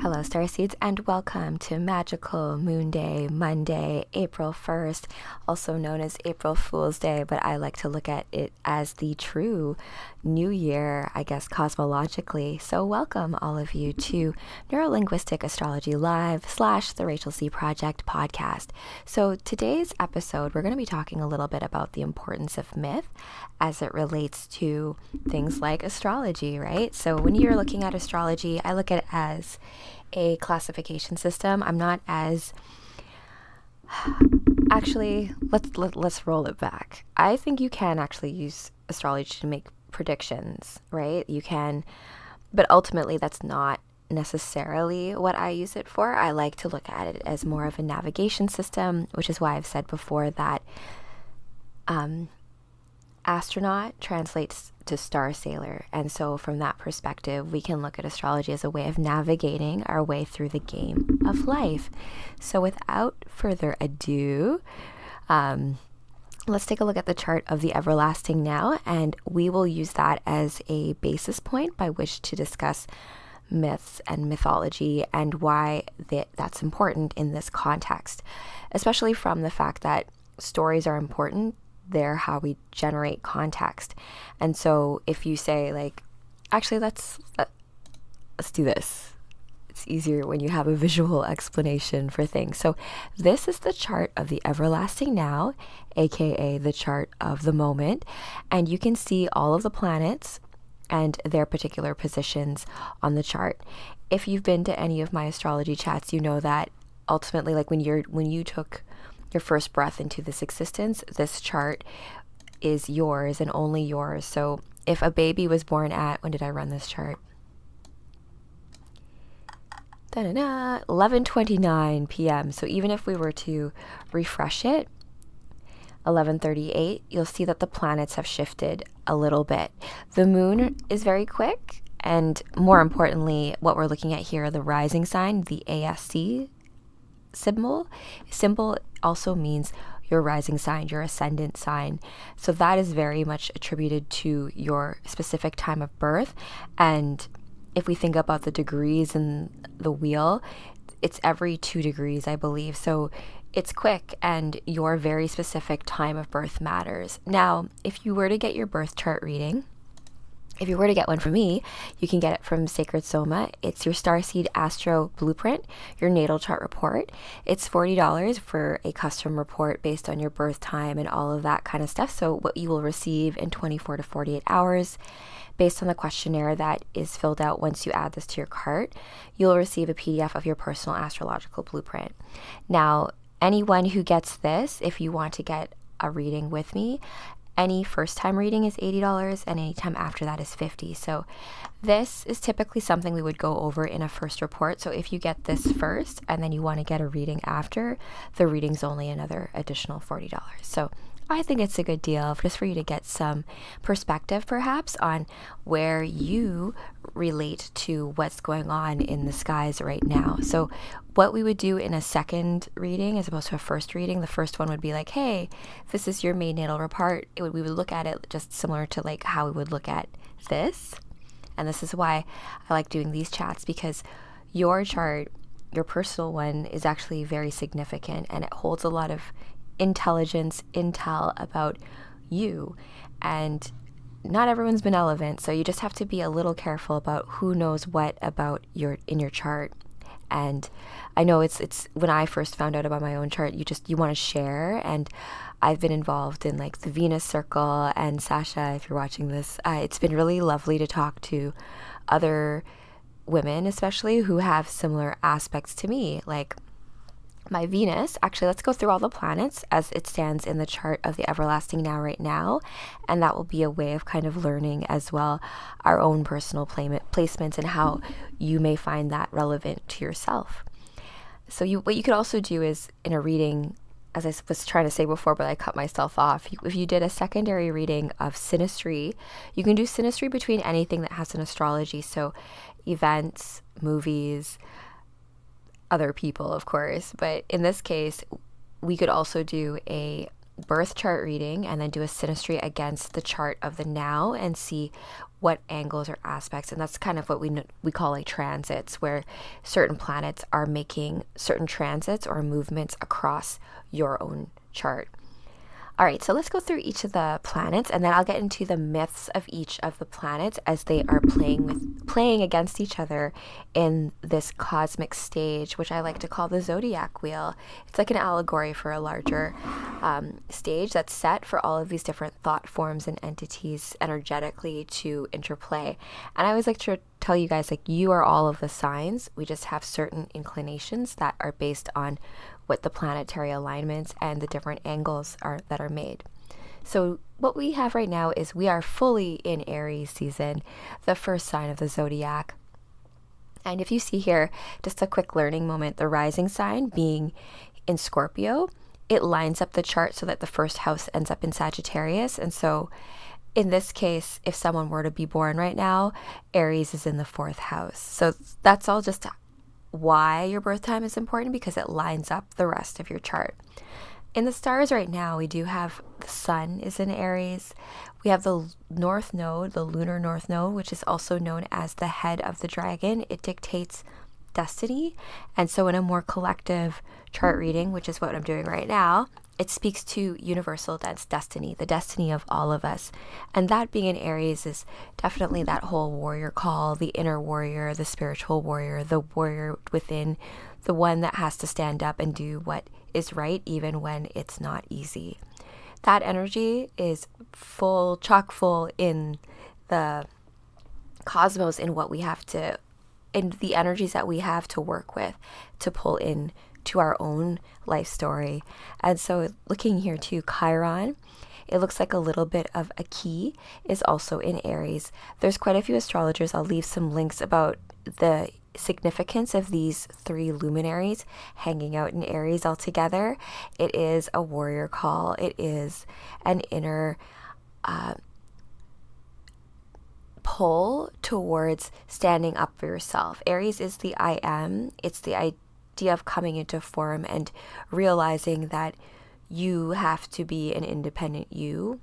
Hello, Starseeds, and welcome to Magical Moonday, Monday, April 1st, also known as April Fool's Day, but I like to look at it as the true new year, I guess, cosmologically. So welcome all of you to Neurolinguistic Astrology Live / the Rachel C. Project podcast. So today's episode, we're going to be talking a little bit about the importance of myth as it relates to things like astrology, right? So when you're looking at astrology, I look at it as a classification system. I'm not as actually let's roll it back. I think you can actually use astrology to make predictions, right? You can, but ultimately that's not necessarily what I use it for. I like to look at it as more of a navigation system, which is why I've said before that astronaut translates to star sailor, and so from that perspective we can look at astrology as a way of navigating our way through the game of life. So without further ado, let's take a look at the chart of the everlasting now, and we will use that as a basis point by which to discuss myths and mythology and why that's important in this context, especially from the fact that stories are important. They're how we generate context. And so if you say, like, actually let's do this, it's easier when you have a visual explanation for things. So this is the chart of the everlasting now, aka the chart of the moment, and you can see all of the planets and their particular positions on the chart. If you've been to any of my astrology chats, you know that ultimately, like when you took your first breath into this existence, this chart is yours and only yours. So if a baby was born at, when did I run this chart? 11:29 p.m. So even if we were to refresh it, 11:38, you'll see that the planets have shifted a little bit. The moon is very quick, and more importantly, what we're looking at here, the rising sign, the ASC symbol also means your rising sign, your ascendant sign. So that is very much attributed to your specific time of birth. And if we think about the degrees in the wheel, it's every 2 degrees, I believe. So it's quick, and your very specific time of birth matters. Now, if you were to get your birth chart reading, if you were to get one from me, you can get it from Sacred Soma. It's your Starseed Astro Blueprint, your natal chart report. It's $40 for a custom report based on your birth time and all of that kind of stuff. So what you will receive in 24 to 48 hours, based on the questionnaire that is filled out once you add this to your cart, you'll receive a PDF of your personal astrological blueprint. Now, anyone who gets this, if you want to get a reading with me, any first time reading is $80 and any time after that is $50. So this is typically something we would go over in a first report. So if you get this first and then you want to get a reading after, the reading's only another additional $40. So I think it's a good deal just for you to get some perspective perhaps on where you relate to what's going on in the skies right now. So what we would do in a second reading as opposed to a first reading, the first one would be like, hey, this is your main natal report. We would look at it just similar to like how we would look at this. And this is why I like doing these chats, because your chart, your personal one, is actually very significant, and it holds a lot of intel about you, and not everyone's benevolent, so you just have to be a little careful about who knows what about your chart. And I know it's when I first found out about my own chart, you want to share, and I've been involved in like the Venus circle, and Sasha, if you're watching this, it's been really lovely to talk to other women especially who have similar aspects to me, like my Venus. Actually, let's go through all the planets as it stands in the chart of the everlasting now right now, and that will be a way of kind of learning as well our own personal placements and how you may find that relevant to yourself. So what you could also do is, in a reading, as I was trying to say before but I cut myself off, if you did a secondary reading of synastry, you can do synastry between anything that has an astrology, so events, movies, other people, of course. But in this case, we could also do a birth chart reading and then do a synastry against the chart of the now and see what angles or aspects. And that's kind of what we call like transits, where certain planets are making certain transits or movements across your own chart. All right, so let's go through each of the planets, and then I'll get into the myths of each of the planets as they are playing against each other in this cosmic stage, which I like to call the zodiac wheel. It's like an allegory for a larger stage that's set for all of these different thought forms and entities energetically to interplay. And I always like to tell you guys, like, you are all of the signs. We just have certain inclinations that are based on what the planetary alignments and the different angles are that are made. So what we have right now is we are fully in Aries season, the first sign of the zodiac. And if you see here, just a quick learning moment, the rising sign being in Scorpio, it lines up the chart so that the first house ends up in Sagittarius. And so in this case, if someone were to be born right now, Aries is in the 4th house. So that's all just why your birth time is important, because it lines up the rest of your chart. In the stars right now, we do have the sun is in Aries. We have the north node, the lunar north node, which is also known as the head of the dragon. It dictates destiny. And so in a more collective chart reading, which is what I'm doing right now, it speaks to universal destiny, the destiny of all of us. And that being in Aries is definitely that whole warrior call, the inner warrior, the spiritual warrior, the warrior within, the one that has to stand up and do what is right, even when it's not easy. That energy is chock full in the cosmos, in what we have to, in the energies that we have to work with, to pull in to our own life story. And so looking here to Chiron, it looks like a little bit of a key is also in Aries. There's quite a few astrologers. I'll leave some links about the significance of these 3 luminaries hanging out in Aries all together. It is a warrior call. It is an inner pull towards standing up for yourself. Aries is the I am. It's the idea of coming into form and realizing that you have to be an independent you,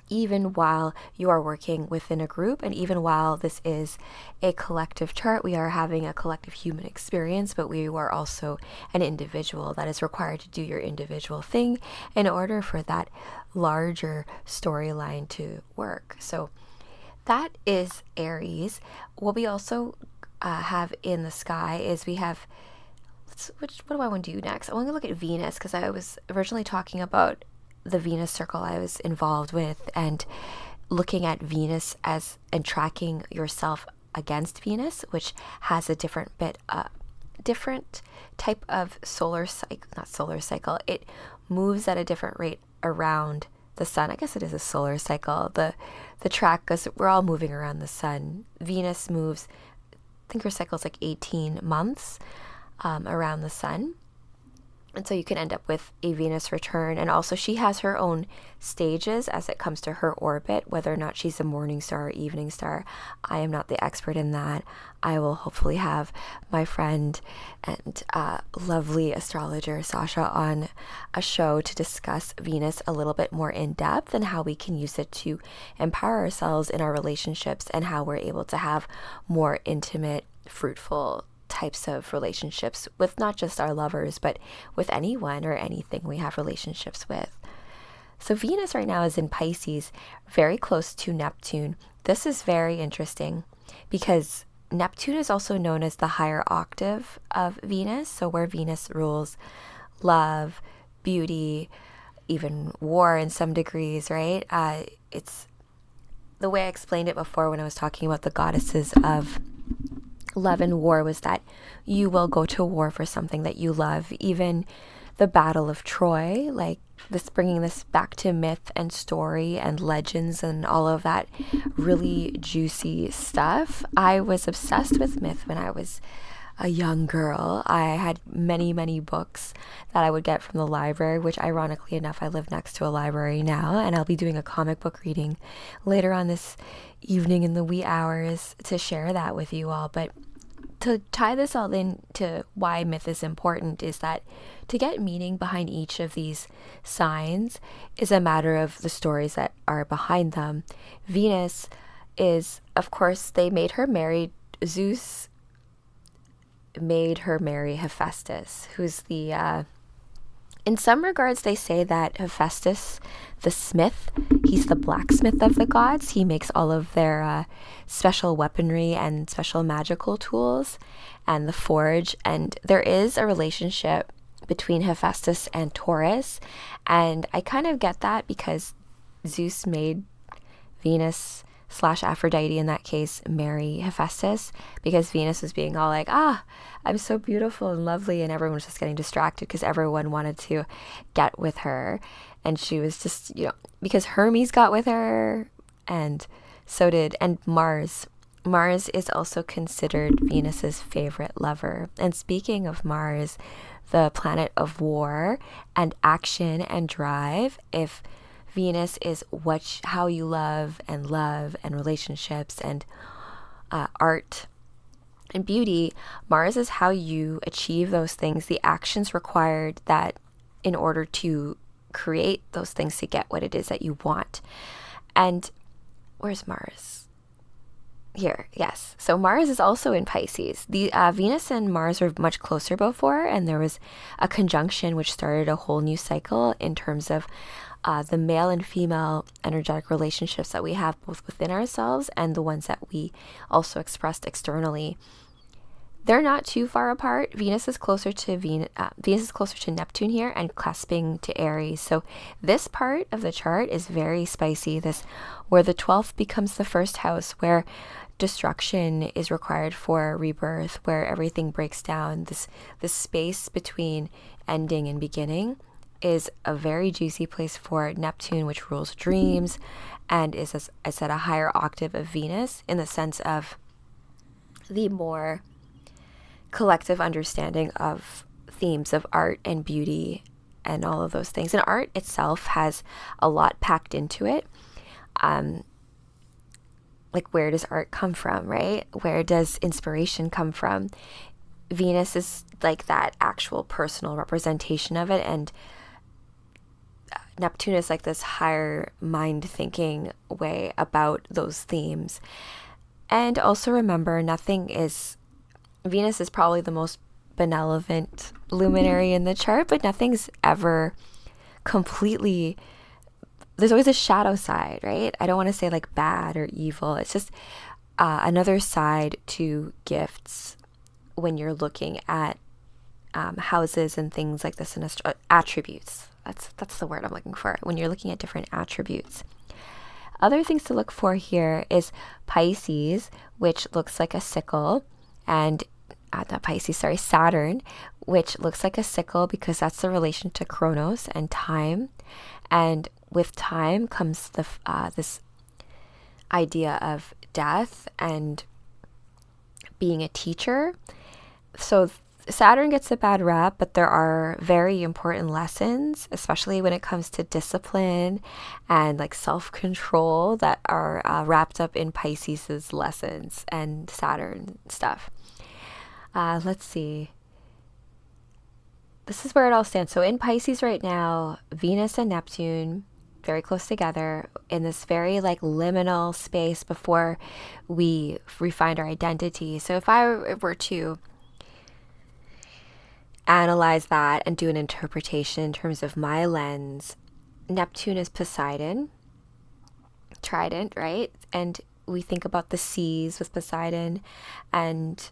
even while you are working within a group, and even while this is a collective chart. We are having a collective human experience, but we are also an individual that is required to do your individual thing in order for that larger storyline to work. So that is Aries. What we also have in the sky is we have, what do I want to do next? I want to look at Venus, because I was originally talking about the Venus circle I was involved with, and looking at Venus as, and tracking yourself against Venus, which has a different type of not solar cycle. It moves at a different rate around the sun. I guess it is a solar cycle. The track goes, we're all moving around the sun. Venus moves, I think her cycle is like 18 months around the sun. And so you can end up with a Venus return. And also she has her own stages as it comes to her orbit, whether or not she's a morning star or evening star. I am not the expert in that. I will hopefully have my friend and lovely astrologer Sasha on a show to discuss Venus a little bit more in depth, and how we can use it to empower ourselves in our relationships, and how we're able to have more intimate, fruitful types of relationships with not just our lovers, but with anyone or anything we have relationships with. So Venus right now is in Pisces, very close to Neptune. This is very interesting because Neptune is also known as the higher octave of Venus. So where Venus rules love, beauty, even war in some degrees, right? It's the way I explained it before when I was talking about the goddesses of love and war, was that you will go to war for something that you love. Even the Battle of Troy, like this, bringing this back to myth and story and legends and all of that really juicy stuff. I was obsessed with myth when I was a young girl. I had many books that I would get from the library, which ironically enough, I live next to a library now, and I'll be doing a comic book reading later on this evening in the wee hours to share that with you all. But to tie this all into why myth is important is that to get meaning behind each of these signs is a matter of the stories that are behind them. Venus is, of course, they made her marry, Zeus made her marry Hephaestus, who's the, in some regards, they say that Hephaestus, the smith, he's the blacksmith of the gods. He makes all of their special weaponry and special magical tools and the forge. And there is a relationship between Hephaestus and Taurus. And I kind of get that because Zeus made Venus / Aphrodite in that case marry Hephaestus, because Venus was being all like, I'm so beautiful and lovely, and everyone was just getting distracted because everyone wanted to get with her, and she was just, because Hermes got with her, and so did, and Mars is also considered Venus's favorite lover. And speaking of Mars, the planet of war and action and drive, if Venus is how you love and relationships and art and beauty, Mars is how you achieve those things, the actions required that in order to create those things to get what it is that you want. And where's Mars? Here, yes. So Mars is also in Pisces. The Venus and Mars were much closer before, and there was a conjunction which started a whole new cycle in terms of the male and female energetic relationships that we have both within ourselves and the ones that we also expressed externally. They're not too far apart. Venus is closer to Neptune here and clasping to Aries. So this part of the chart is very spicy. This where the 12th becomes the first house, where destruction is required for rebirth, where everything breaks down. This space between ending and beginning is a very juicy place for Neptune, which rules dreams and is, as I said, a higher octave of Venus in the sense of the more collective understanding of themes of art and beauty and all of those things. And art itself has a lot packed into it. Like, where does art come from, right? Where does inspiration come from? Venus is like that actual personal representation of it, and Neptune is like this higher mind thinking way about those themes. And also remember, Venus is probably the most benevolent luminary in the chart, but nothing's ever completely, there's always a shadow side, right? I don't want to say like bad or evil. It's just another side to gifts when you're looking at houses and things like this, and attributes. That's the word I'm looking for when you're looking at different attributes. Other things to look for here is Pisces, which looks like a sickle, and Saturn, which looks like a sickle because that's the relation to Chronos and time. And with time comes this idea of death and being a teacher. So Saturn gets a bad rap, but there are very important lessons, especially when it comes to discipline and like self-control, that are wrapped up in Pisces' lessons and Saturn stuff. Let's see. This is where it all stands. So in Pisces right now, Venus and Neptune very close together in this very like liminal space before we find our identity. So if I were to analyze that and do an interpretation in terms of my lens, Neptune is Poseidon, trident, right? And we think about the seas with Poseidon, and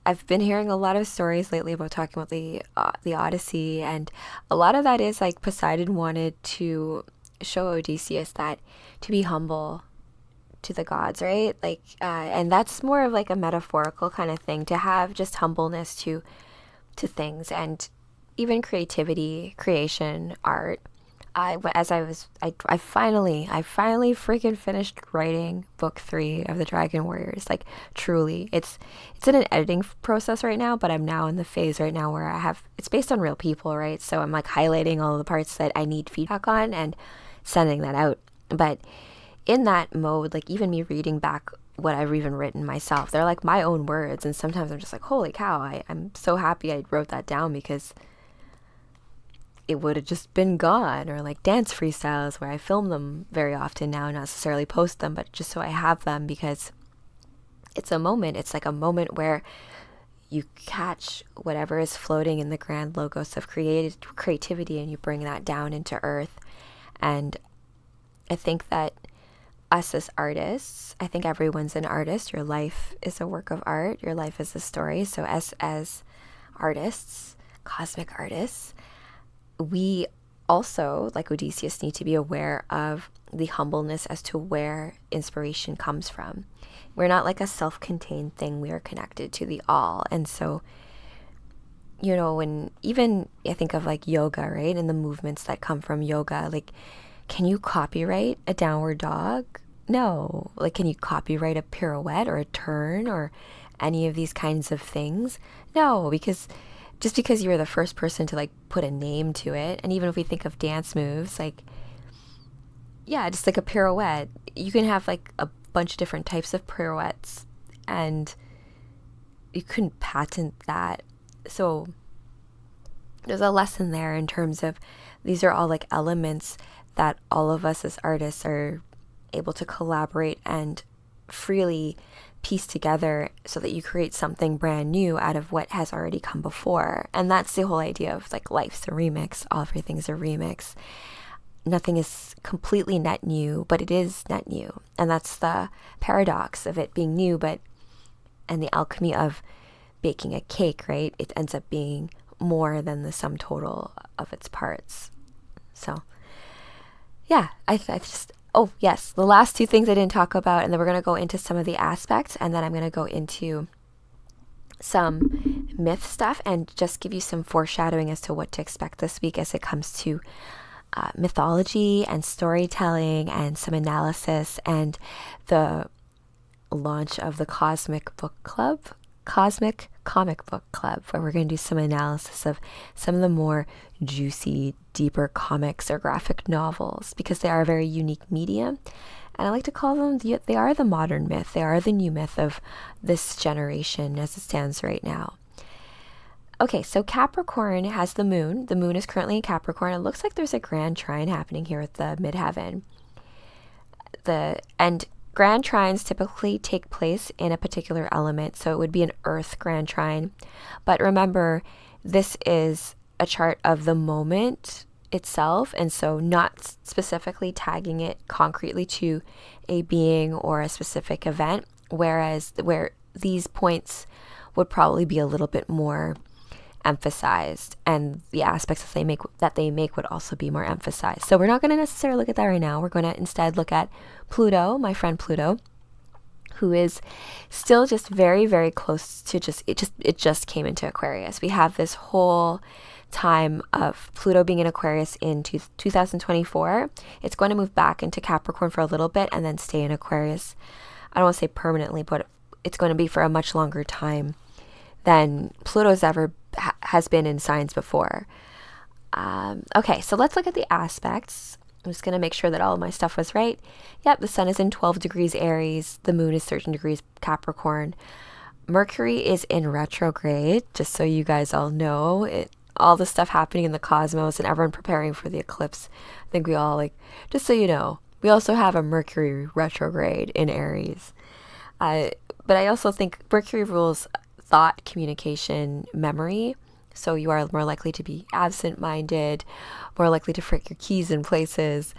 I've been hearing a lot of stories lately about talking about the Odyssey, and a lot of that is like Poseidon wanted to show Odysseus that to be humble to the gods, right? Like, and that's more of like a metaphorical kind of thing, to have just humbleness to things, and even creativity, creation, art. I finally freaking finished writing book 3 of the Dragon Warriors. Like, truly, it's in an editing process right now, but I'm now in the phase right now where it's based on real people, right? So I'm like highlighting all of the parts that I need feedback on and sending that out. But in that mode, like even me reading back what I've even written myself. They're like my own words, and sometimes I'm just like, holy cow, I'm so happy I wrote that down, because it would have just been gone. Or like dance freestyles, where I film them very often now, not necessarily post them, but just so I have them, because it's a moment. It's like a moment where you catch whatever is floating in the grand logos of creativity, and you bring that down into earth. And I think that us as artists, I think everyone's an artist. Your life is a work of art. Your life is a story. So as artists, cosmic artists, we also, like Odysseus, need to be aware of the humbleness as to where inspiration comes from. We're not like a self-contained thing. We are connected to the all. And so, you know, when even I think of like yoga, right? And the movements that come from yoga, like, can you copyright a downward dog? No. Like, can you copyright a pirouette or a turn or any of these kinds of things? No, because just because you were the first person to like put a name to it, and even if we think of dance moves, like, yeah, just like a pirouette, you can have like a bunch of different types of pirouettes, and you couldn't patent that. So there's a lesson there in terms of these are all like elements that all of us as artists are able to collaborate and freely piece together so that you create something brand new out of what has already come before. And that's the whole idea of like life's a remix. Everything's a remix. Nothing is completely net new, but it is net new. And that's the paradox of it being new, and the alchemy of baking a cake, right? It ends up being more than the sum total of its parts. So yeah, I just, oh yes, the last two things I didn't talk about, and then we're going to go into some of the aspects, and then I'm going to go into some myth stuff and just give you some foreshadowing as to what to expect this week as it comes to mythology and storytelling and some analysis and the launch of the Cosmic Comic Book Club, where we're going to do some analysis of some of the more juicy, deeper comics or graphic novels, because they are a very unique medium. And I like to call them, they are the modern myth. They are the new myth of this generation as it stands right now. Okay, so Capricorn has the moon. The moon is currently in Capricorn. It looks like there's a grand trine happening here at the midheaven. And grand trines typically take place in a particular element, so it would be an earth grand trine. But remember, this is a chart of the moment itself, and so not specifically tagging it concretely to a being or a specific event, whereas where these points would probably be a little bit more emphasized, and the aspects that they make would also be more emphasized. So we're not going to necessarily look at that right now. We're going to instead look at Pluto, my friend Pluto, who is still just very, very close to it just came into Aquarius. We have this whole time of Pluto being in Aquarius in 2024. It's going to move back into Capricorn for a little bit and then stay in Aquarius. I don't want to say permanently, but it's going to be for a much longer time than Pluto's ever has been in signs before. Okay, so let's look at the aspects. I'm just going to make sure that all of my stuff was right. Yep, the sun is in 12 degrees Aries. The moon is 13 degrees Capricorn. Mercury is in retrograde, just so you guys all know. All the stuff happening in the cosmos and everyone preparing for the eclipse. I think we all, just so you know, we also have a Mercury retrograde in Aries. But I also think Mercury rules thought, communication, memory. So you are more likely to be absent-minded, more likely to forget your keys in places.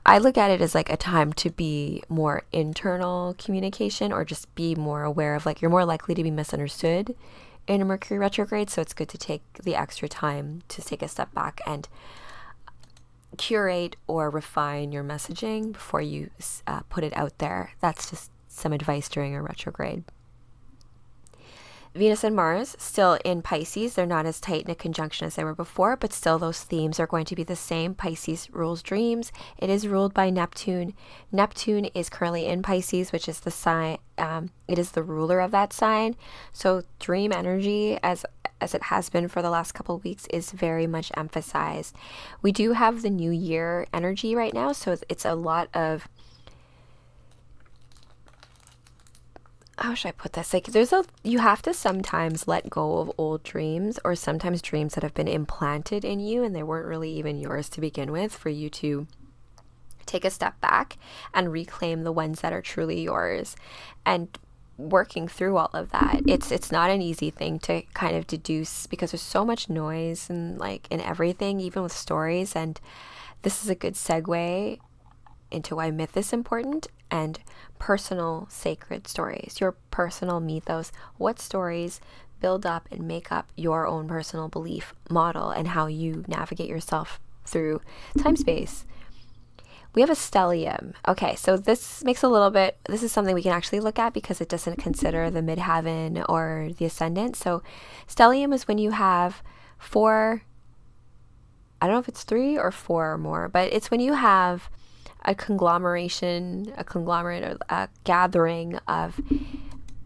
I look at it as like a time to be more internal communication, or just be more aware of you're more likely to be misunderstood in a Mercury retrograde. So it's good to take the extra time to take a step back and curate or refine your messaging before you put it out there. That's just some advice during a retrograde. Venus and Mars still in Pisces. They're not as tight in a conjunction as they were before, but still those themes are going to be the same. Pisces rules dreams. It is ruled by Neptune. Neptune is currently in Pisces, which is the sign. It is the ruler of that sign. So dream energy, as it has been for the last couple of weeks, is very much emphasized. We do have the New Year energy right now, so it's a lot of how should I put this? Like you have to sometimes let go of old dreams, or sometimes dreams that have been implanted in you and they weren't really even yours to begin with, for you to take a step back and reclaim the ones that are truly yours. And working through all of that, it's not an easy thing to kind of deduce, because there's so much noise and like in everything, even with stories. And this is a good segue into why myth is important, and personal sacred stories, your personal mythos. What stories build up and make up your own personal belief model and how you navigate yourself through time space. We have a stellium. Okay, so this makes this is something we can actually look at because it doesn't consider the midheaven or the ascendant. So stellium is when you have four, I don't know if it's 3 or 4 or more, but it's when you have a conglomerate, or a gathering of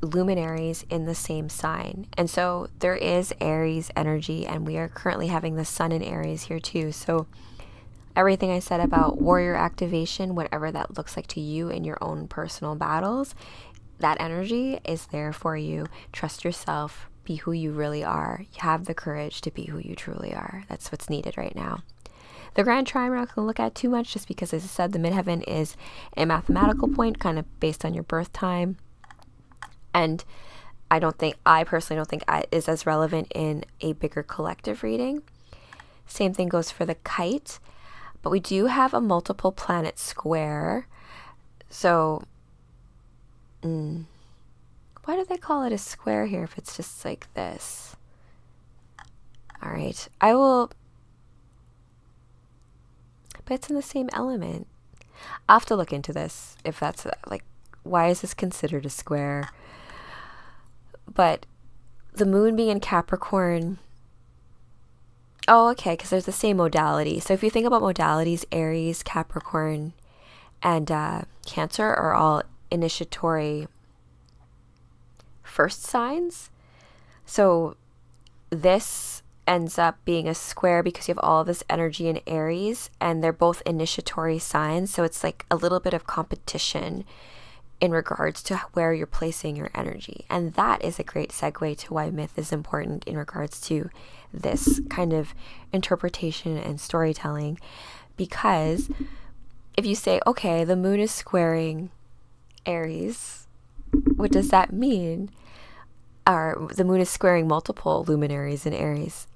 luminaries in the same sign. And so there is Aries energy, and we are currently having the sun in Aries here too. So everything I said about warrior activation, whatever that looks like to you in your own personal battles, that energy is there for you. Trust yourself. Be who you really are. You have the courage to be who you truly are. That's what's needed right now. The grand trine we're not going to look at too much, just because, as I said, the midheaven is a mathematical point kind of based on your birth time. And I personally don't think it is as relevant in a bigger collective reading. Same thing goes for the kite. But we do have a multiple planet square. So, why do they call it a square here if it's just like this? All right, but it's in the same element. I'll have to look into this, if that's like, why is this considered a square? But the moon being in Capricorn, oh, okay, because there's the same modality. So if you think about modalities, Aries, Capricorn, and Cancer are all initiatory first signs. So this ends up being a square because you have all of this energy in Aries, and they're both initiatory signs. So it's like a little bit of competition in regards to where you're placing your energy. And that is a great segue to why myth is important in regards to this kind of interpretation and storytelling. Because if you say, okay, the moon is squaring Aries, what does that mean? Or the moon is squaring multiple luminaries in Aries.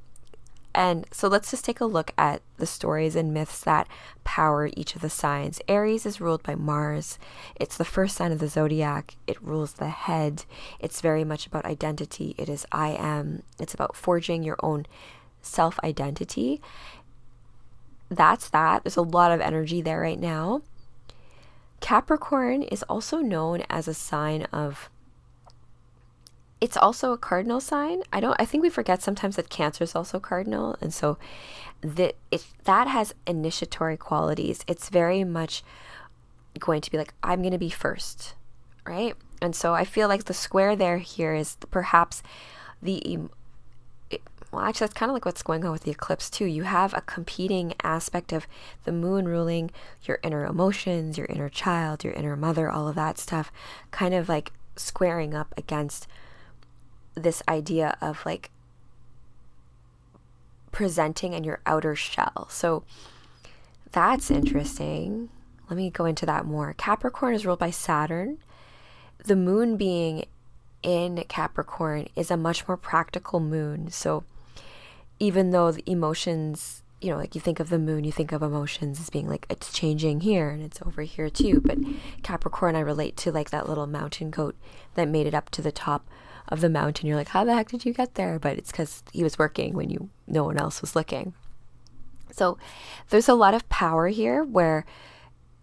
And so let's just take a look at the stories and myths that power each of the signs. Aries is ruled by Mars. It's the first sign of the zodiac. It rules the head. It's very much about identity. It is I am. It's about forging your own self-identity. That's that. There's a lot of energy there right now. Capricorn is also known as a sign of, it's also a cardinal sign. I think we forget sometimes that Cancer is also cardinal. And so that has initiatory qualities. It's very much going to be like, I'm going to be first, right? And so I feel like the square here is perhaps well, actually, that's kind of like what's going on with the eclipse too. You have a competing aspect of the moon ruling your inner emotions, your inner child, your inner mother, all of that stuff, kind of like squaring up against this idea of like presenting in your outer shell. So that's interesting. Let me go into that more. Capricorn is ruled by Saturn. The moon being in Capricorn is a much more practical moon. So even though the emotions, like you think of the moon, you think of emotions as being like, it's changing here and it's over here too. But Capricorn, I relate to like that little mountain goat that made it up to the top of the mountain. You're like, how the heck did you get there? But it's because he was working when no one else was looking. So there's a lot of power here where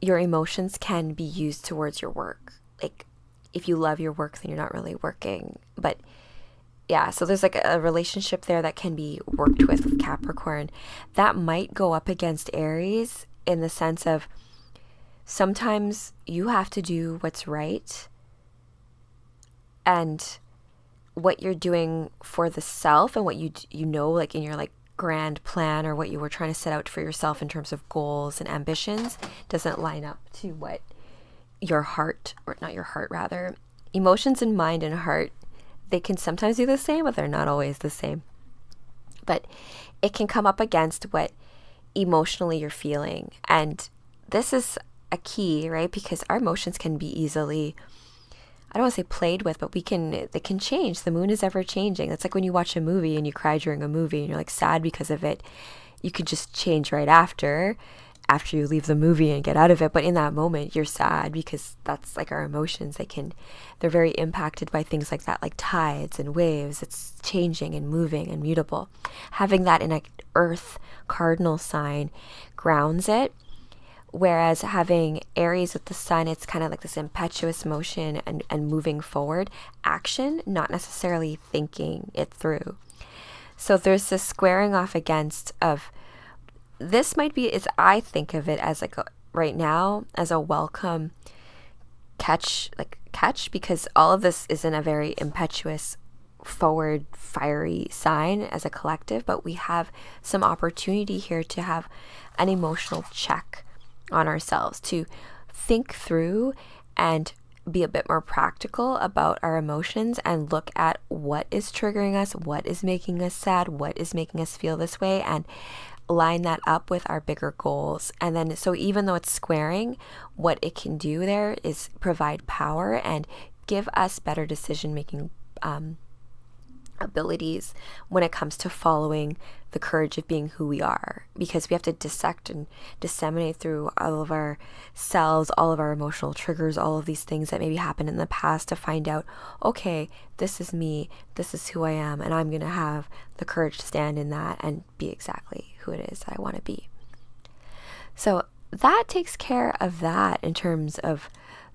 your emotions can be used towards your work. Like if you love your work, then you're not really working. But yeah, so there's like a relationship there that can be worked with Capricorn. That might go up against Aries in the sense of sometimes you have to do what's right, and what you're doing for the self and what you like in your like grand plan, or what you were trying to set out for yourself in terms of goals and ambitions, doesn't line up to what your heart, or not your heart rather, emotions in mind and heart, they can sometimes be the same, but they're not always the same. But it can come up against what emotionally you're feeling. And this is a key, right? Because our emotions can be easily, I don't want to say played with, but they can change. The moon is ever changing. It's like when you watch a movie and you cry during a movie and you're like sad because of it, you could just change right after you leave the movie and get out of it. But in that moment, you're sad because that's like our emotions. They're very impacted by things like that, like tides and waves. It's changing and moving and mutable. Having that in an earth cardinal sign grounds it. Whereas having Aries with the sun, it's kind of like this impetuous motion and moving forward action, not necessarily thinking it through. So there's this squaring off against of, this might be, as I think of it as like right now, as a welcome catch, because all of this is in a very impetuous, forward, fiery sign as a collective, but we have some opportunity here to have an emotional check on ourselves, to think through and be a bit more practical about our emotions and look at what is triggering us, what is making us sad, what is making us feel this way, and line that up with our bigger goals. And then, so even though it's squaring, what it can do there is provide power and give us better decision making abilities when it comes to following the courage of being who we are, because we have to dissect and disseminate through all of our cells, all of our emotional triggers, all of these things that maybe happened in the past to find out, okay, this is me, this is who I am, and I'm going to have the courage to stand in that and be exactly who it is that I want to be. So that takes care of that in terms of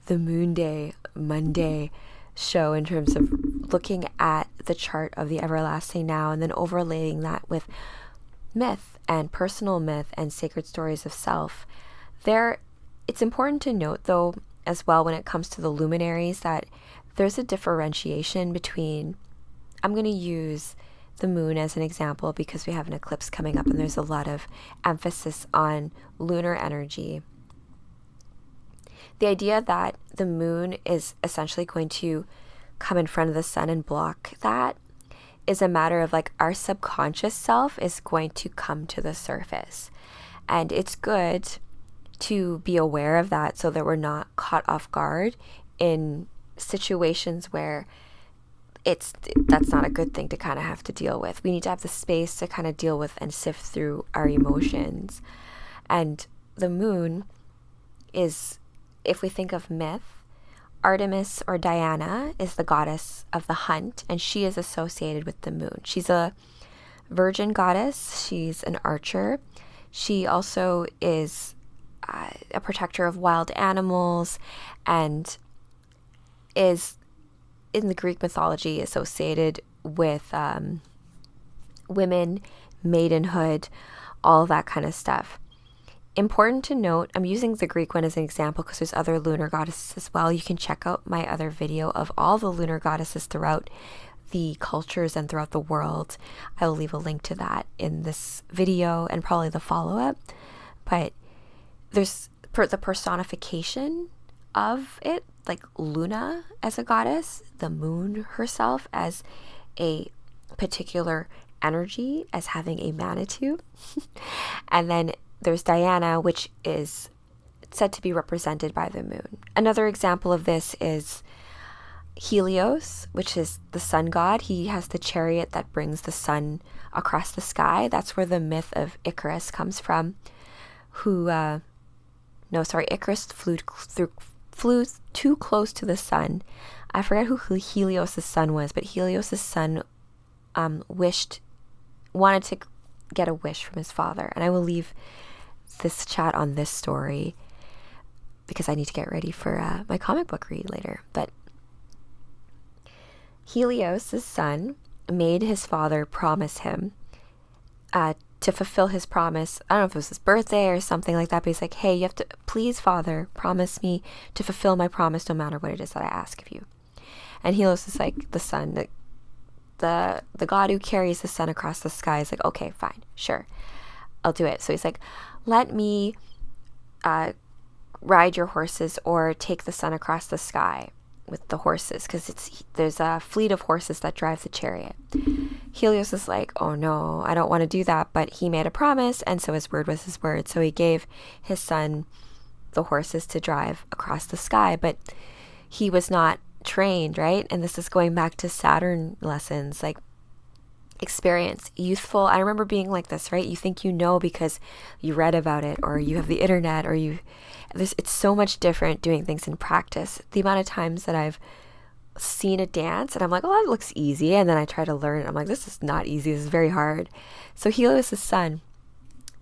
the Moonday, Monday show, in terms of looking at the chart of the everlasting now and then overlaying that with myth and personal myth and sacred stories of self. It's important to note though as well when it comes to the luminaries that there's a differentiation between, I'm going to use the moon as an example because we have an eclipse coming up and there's a lot of emphasis on lunar energy. The idea that the moon is essentially going to come in front of the sun and block that is a matter of like our subconscious self is going to come to the surface. And it's good to be aware of that so that we're not caught off guard in situations where that's not a good thing to kind of have to deal with. We need to have the space to kind of deal with and sift through our emotions. And the moon is, if we think of myth, Artemis or Diana is the goddess of the hunt, and she is associated with the moon. She's a virgin goddess. She's an archer. She also is a protector of wild animals and is, in the Greek mythology, associated with women, maidenhood, all that kind of stuff. Important to note, I'm using the Greek one as an example because there's other lunar goddesses as well. You can check out my other video of all the lunar goddesses throughout the cultures and throughout the world. I will leave a link to that in this video and probably the follow-up. But there's the personification of it, like Luna as a goddess, the moon herself as a particular energy, as having a Manitou. And then there's Diana, which is said to be represented by the moon. Another example of this is Helios, which is the sun god. He has the chariot that brings the sun across the sky. That's where the myth of Icarus comes from, Icarus flew too close to the sun. I forget who Helios' son was, but Helios' son wanted to get a wish from his father. And I will leave this chat on this story because I need to get ready for my comic book read later. But Helios' son made his father promise him to fulfill his promise. I don't know if it was his birthday or something like that, but he's like, hey, you have to, please, father, promise me to fulfill my promise no matter what it is that I ask of you. And Helios is like the sun, the god who carries the sun across the sky is like, okay, fine, sure, I'll do it. So he's like, let me ride your horses or take the sun across the sky with the horses, because there's a fleet of horses that drive the chariot. Helios is like, oh no, I don't want to do that, but he made a promise, and so his word was his word. So he gave his son the horses to drive across the sky, but he was not trained, right? And this is going back to Saturn lessons, like experience, youthful. I remember being like this, right? You think you know because you read about it, or you have the internet, or it's so much different doing things in practice. The amount of times that I've seen a dance and I'm like, oh, that looks easy, and then I try to learn it, I'm like, this is not easy, this is very hard. So Helios' son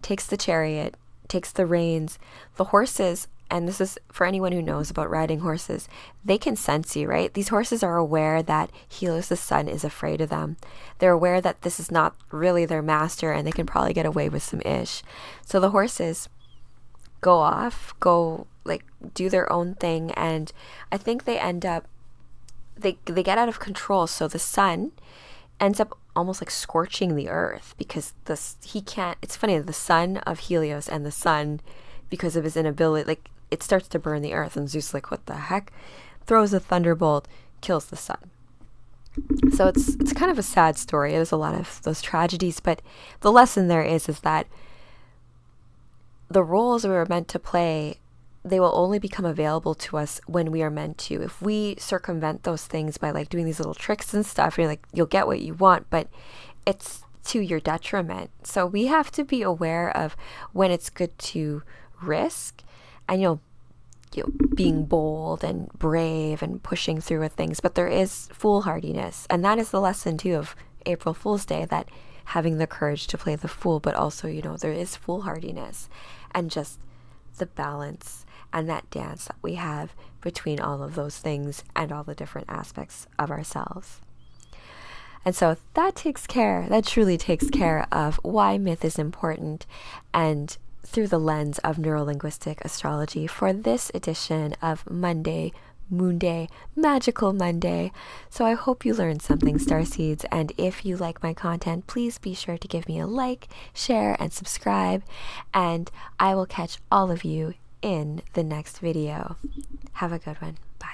takes the chariot, takes the reins, the horses, and this is for anyone who knows about riding horses, they can sense you, right? These horses are aware that Helios' son is afraid of them. They're aware that this is not really their master, and they can probably get away with some ish. So the horses go off, like do their own thing, and I think they end up, they get out of control. So the sun ends up almost like scorching the earth, because he can't, it's funny, the son of Helios and the sun, because of his inability, like it starts to burn the earth, and Zeus like, what the heck, throws a thunderbolt, kills the sun. So it's kind of a sad story. There's a lot of those tragedies, but the lesson there is that the roles we were meant to play, they will only become available to us when we are meant to. If we circumvent those things by like doing these little tricks and stuff, you'll get what you want, but it's to your detriment. So we have to be aware of when it's good to risk, and being bold and brave and pushing through with things. But there is foolhardiness, and that is the lesson too of April Fool's Day, that having the courage to play the fool, but also there is foolhardiness, and just the balance and that dance that we have between all of those things and all the different aspects of ourselves. And so that truly takes care of why myth is important, and through the lens of neurolinguistic astrology for this edition of Monday, Moonday, Magical Monday. So I hope you learned something, Starseeds, and if you like my content, please be sure to give me a like, share, and subscribe, and I will catch all of you in the next video. Have a good one.